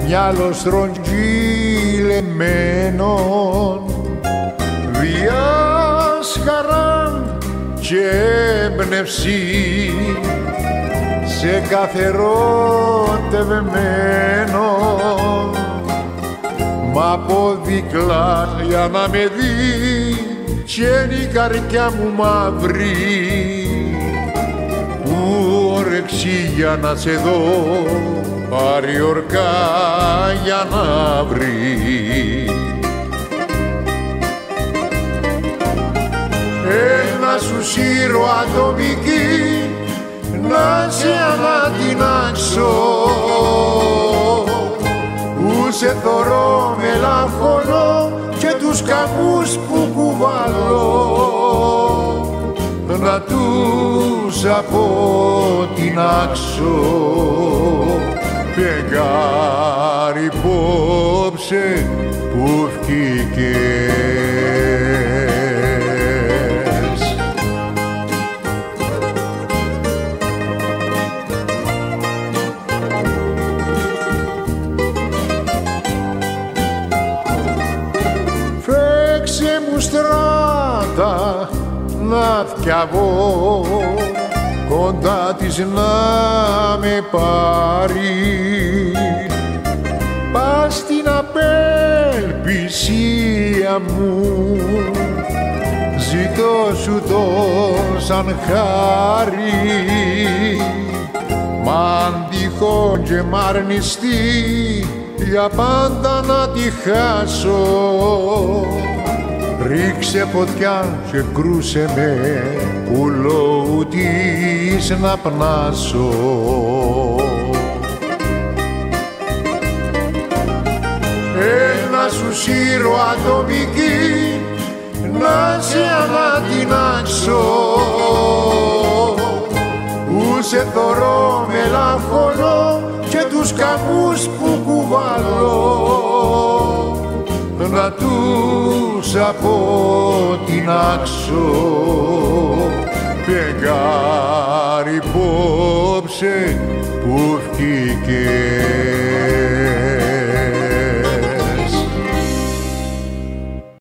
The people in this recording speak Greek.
μυαλό στρογγυλεμένον, βιάς χαράν και έμπνευση σε κάθε ερωτευμένο, μ' αποδεικλάς για να με δει κι είναι η καρδιά μου μαύρη, που όρεξη για να σε δω πάρει ορκά για να βρει. Ένα σου σύρω ατομική να σε ανατινάξω, που σε θωρώ μελαγχολώ και τους καμούς που κουβαλώ να τους αποτινάξω. Φεγγάρι υπόψε που βγήκες. Φέξε μου στράτα να θκιαβώ, κοντά της να με πάρει, πας στην απελπισία μου, ζητώ σου το σαν χάρη, μ' αν τυχόν και μ' αρνηστεί για πάντα να τη χάσω, ρίξε φωτιά και κρούσε με πουλό της να πνάσω. Ένα σου σύρω ατομική να σε ανατινάξω, που σε θωρώ μελαγχολώ και τους καμούς που κουβαλώ να τους αποτινάξω. Φεγγάρι υπόψε που βγήκες.